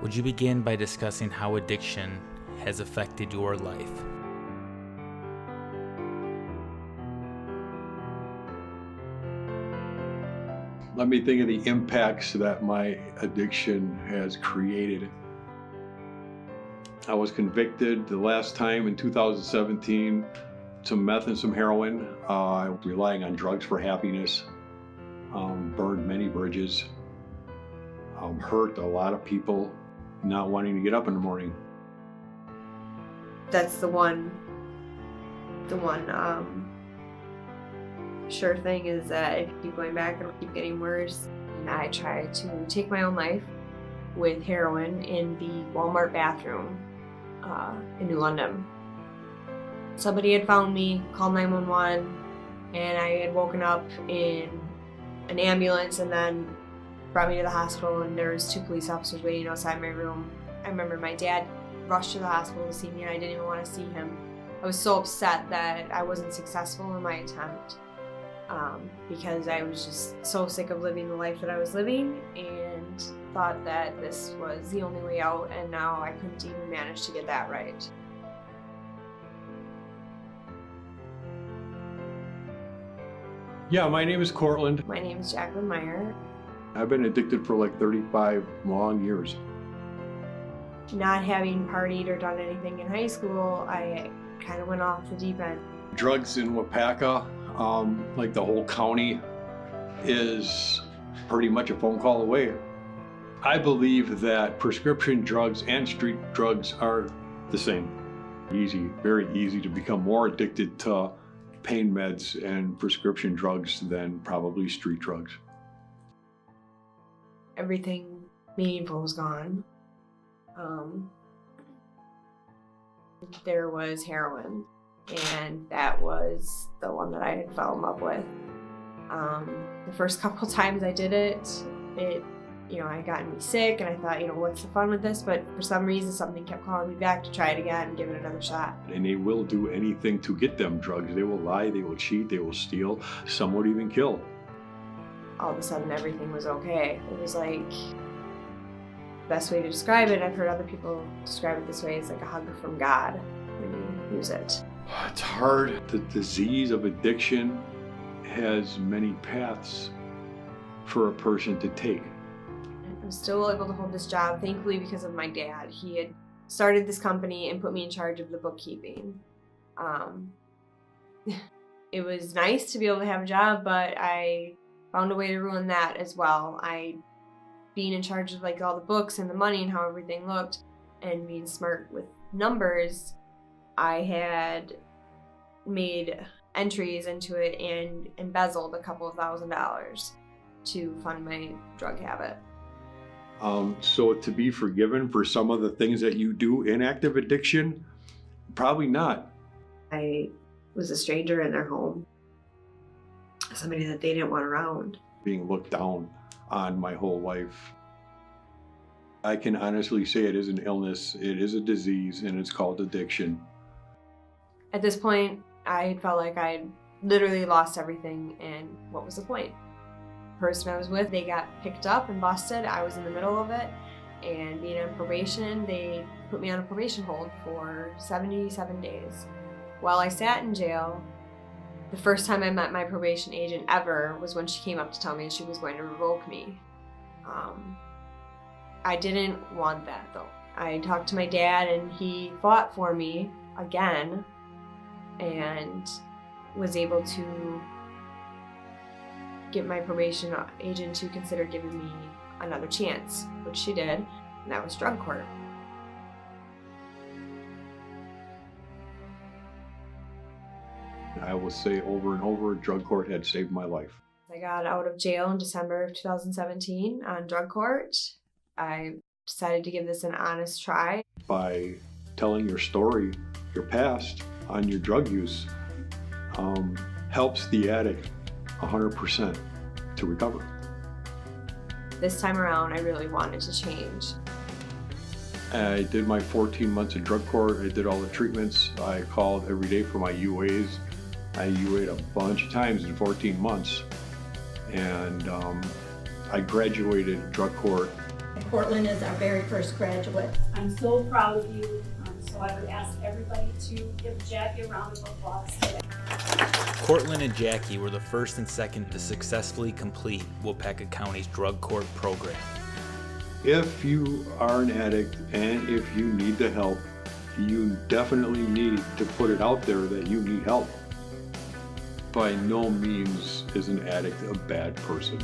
Would you begin by discussing how addiction has affected your life? Let me think of the impacts that my addiction has created. I was convicted the last time in 2017, some meth and some heroin. Relying on drugs for happiness, burned many bridges, hurt a lot of people, not wanting to get up in the morning. That's the one sure thing is that if you keep going back, it'll keep getting worse. And I tried to take my own life with heroin in the Walmart bathroom in New London. Somebody had found me, called 911, and I had woken up in an ambulance and then brought me to the hospital, and there was 2 police officers waiting outside my room. I remember my dad rushed to the hospital to see me, and I didn't even want to see him. I was so upset that I wasn't successful in my attempt because I was just so sick of living the life that I was living and thought that this was the only way out, and now I couldn't even manage to get that right. Yeah, my name is Cortland. My name is Jacqueline Meyer. I've been addicted for like 35 long years. Not having partied or done anything in high school, I kind of went off the deep end. Drugs in Wapaka, like the whole county, is pretty much a phone call away. I believe that prescription drugs and street drugs are the same. Very easy to become more addicted to pain meds and prescription drugs than probably street drugs. Everything meaningful was gone. There was heroin, and that was the one that I had fell in love with. The first couple times I did it, I got me sick, and I thought, what's the fun with this? But for some reason, something kept calling me back to try it again and give it another shot. And they will do anything to get them drugs. They will lie, they will cheat, they will steal, some would even kill. All of a sudden, everything was okay. It was like, the best way to describe it, I've heard other people describe it this way, it's like a hug from God when you use it. It's hard. The disease of addiction has many paths for a person to take. I'm still able to hold this job, thankfully, because of my dad. He had started this company and put me in charge of the bookkeeping. It was nice to be able to have a job, but I found a way to ruin that as well. Being in charge of all the books and the money and how everything looked and being smart with numbers, I had made entries into it and embezzled a couple of $1,000s to fund my drug habit. So to be forgiven for some of the things that you do in active addiction, probably not. I was a stranger in their home, somebody that they didn't want around. Being looked down on my whole life. I can honestly say it is an illness, it is a disease, and it's called addiction. At this point, I felt like I'd literally lost everything, and what was the point? The person I was with, they got picked up and busted. I was in the middle of it, and being on probation, they put me on a probation hold for 77 days. While I sat in jail, the first time I met my probation agent ever was when she came up to tell me she was going to revoke me. I didn't want that, though. I talked to my dad, and he fought for me again and was able to get my probation agent to consider giving me another chance, which she did, and that was drug court. I will say over and over, drug court had saved my life. I got out of jail in December of 2017 on drug court. I decided to give this an honest try. By telling your story, your past, on your drug use, helps the addict 100% to recover. This time around, I really wanted to change. I did my 14 months in drug court. I did all the treatments. I called every day for my UAs. I UA'd a bunch of times in 14 months. And I graduated drug court Cortland is our very first graduate. I'm so proud of you, so I would ask everybody to give Jackie a round of applause today. Cortland and Jackie were the first and second to successfully complete Waupaca County's drug court program. If you are an addict and if you need the help, you definitely need to put it out there that you need help. By no means is an addict a bad person.